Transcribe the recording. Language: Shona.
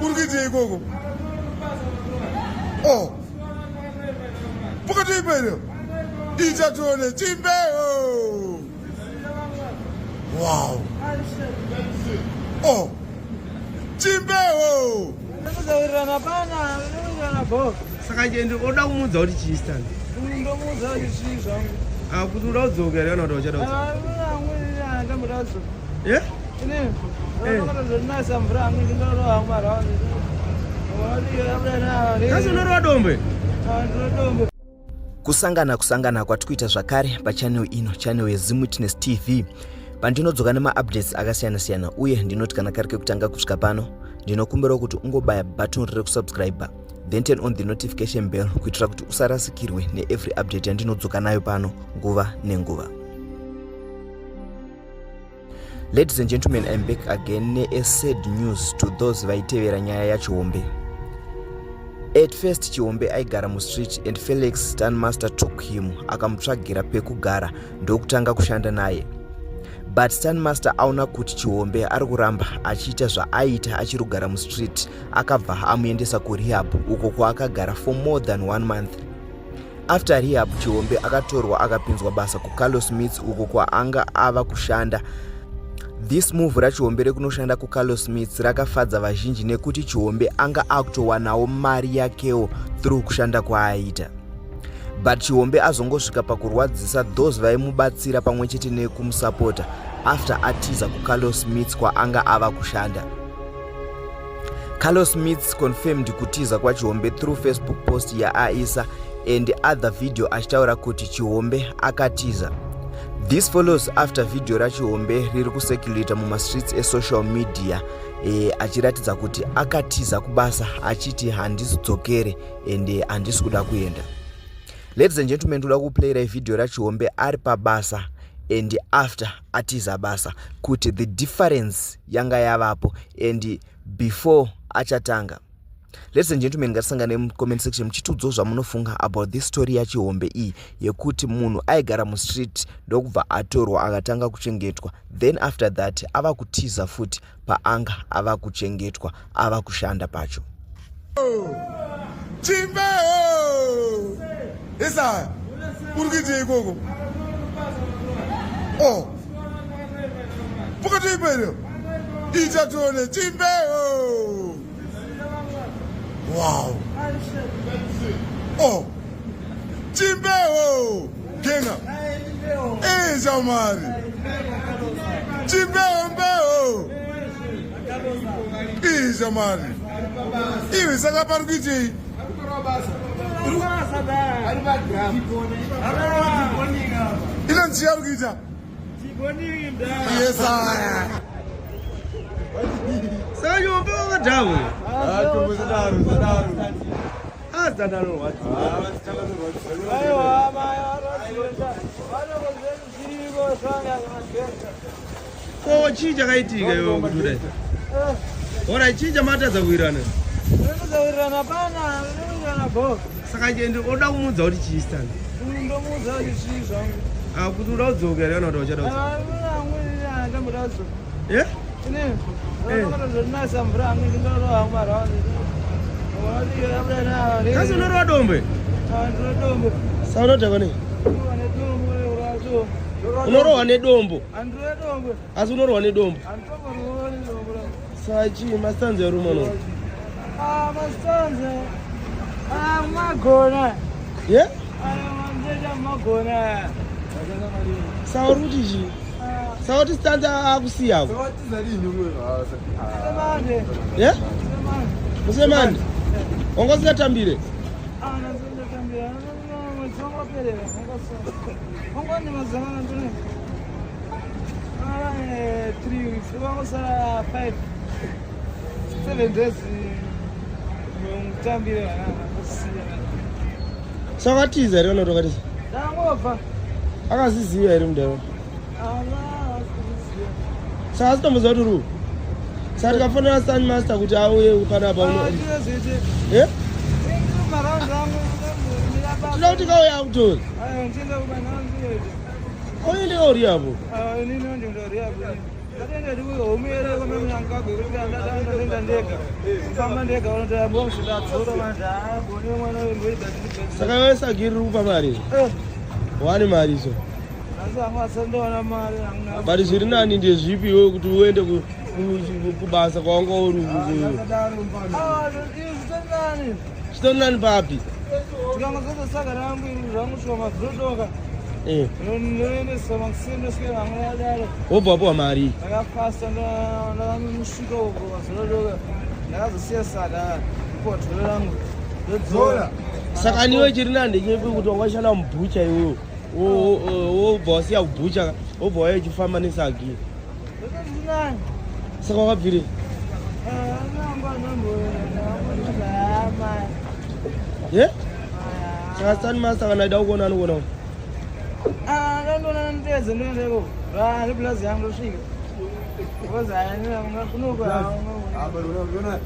Urgiti Gogo. Oh. Pukati Bedo. Ijatone Chimbeo. Wow. Oh. Chimbeo. Saka jende oda kumudza kuti chiistani. Ndomudza kuti chii zvangu. Kuti uda kudzokera yana kuti wachada kudzoka. Ndamudza. Eh? Ine. Ndinasa mvura hangu ndinorowa maraundi. Kasi unorowa dombe? Dombe. Kusangana kwatikuita zvakare pachannel ino, channel yeZimWitness TV. Pandinodzoka nema-updates akasiyana-siyana uye ndinoti kana kari kekutanga kusvika pano, ndinokumbira kuti ungobaya button rekusubscribe, then turn on the notification bell kuitira kuti usarasikirwe neevery update yandinodzoka nayo pano nguva nenguva. Ladies and gentlemen, I'm back again ne-sad news to those vaitevera nyaya yaChihombe. At first Chihombe aigara mustreet and Felix Stunmaster took him akamutsvagira pekugara ndokutanga kushanda naye. But Stunmaster aona kuti Chihombe ari kuramba achiita zvaaita achiri kugara mustreet, akabva amuendesa kurehab uko kwaakagara for more than 1 month. After rehab, Chihombe akatorwa akapinzwa basa kuCarlos Smith uko kwaanga ava kushanda. This move raChihombe rekunoshanda kuCarlos Smith rakafadza vazhinji nekuti Chihombe anga akutowanawo mari yakewo through kushanda kwaaita. But Chihombe azongosvika pakurwadzisa those vaimubatsira pamwechete nekumusapota after atiza kuCarlos Smith kwaanga ava kushanda. Carlos Smith confirmed kutiza kwaChihombe through Facebook post yaaisa and other video achitaura kuti Chihombe akatiza. This follows after video raChihombe riri kucirculate mumastreets esocial media achiratidza kuti akatiza kubasa achiti handizodzokere and handisi kuda kuenda. Ladies and gentlemen, ndoda kuplayera video raChihombe ari pabasa and after atiza basa kuti the difference yanga yavapo and before achatanga. Ladies and gentlemen, ngatisangane mu-comment section muchitiudzawo zvamunofunga about this story yaChihombe iyi yekuti munhu aigara mustreet ndokubva atorwa akatanga kuchengetwa, then after that ava kutiza futi paanga ava kuchengetwa ava kushanda pacho. Chimbeo. Isa. Urgiti Gogo. Oh. Pukati Bedo. Ijatone Chimbeo. Wow. Oh. Chimbeo. Kenga. Jamari. Chimbeo. Jamari. Iwe sanga parukiti. Ila nchia rukita. Yes, I. Saka Chihombe wakadawe. So chii chakaitika iwe kuti kudai? Ora chii chamatadza kuwirana? Saka jende oda kumudza kuti chiistani. Ndomudza kuti chii zvangu. Kuti uda kudzokera yana kuti wachada kudzoka. Ndamudza. Eh? Ine. Ndinasa mvura hangu ndinorowa maraundi. Kasi unorowa dombe? Dombe. Saka unotaka nei? Unorowa nedombo? Dombe. Asi unorowa nedombo? Saka chii mastanza erumano? Mastanza. Magona. Yeah? Magona. Saka uri kuti chii? Saka kuti stanza akusiyako? Yeah? Musemani? Wanga usingatambire? Ndinotambira. Mwedzi wangoperera. Wangoni mazana ndine. 3 weeks. Wangosara 5. 7 days. Mutambire vana kusiya. Saka atiza here kana tokatiza? Ndangobva. Akaziziva here mudaro? Saka asitomboziva kuti uri? Saka tikafonera Stunmaster kuti auye panapa uno. Eh? Tinoda kuti kauya akutori. Oende kauri apo. Katende ndiwe umere kama mnyanga kwekuti andanda ndega. Famba ndega unoti mbomshida tsoro manda bone mwana wembe Saka wewe sagiri kupa mari. Wani mari izo. Asi angasandona mari amuna. Bari zviri nani ndezvipi wewe kuti uende kubasa kwanga uri. Zvitonani. Zvitonani papi? Tikangazota saka rangu zvangu shoma zvodoka. Ndoende soma kusendeswe vamwe vadaro. Wobva mari. Ndakafasta ndamusvika uko zvodoka. Ndakazosiya sada ipotoro rangu. Ndodzora. Saka niwe chiri nani nyepi kuti wangashanda mubhucha iwewe. Wobva wasiya kubhucha wobva wauya uchifamba nesagi. Ndozvinani. Saka wakabvire? Ye? Saka Sun Master kana ida kuona anokuona. Ndandona ndedze ndoendeko. Ndiblazi yangu ndosvika. Because I know I'm not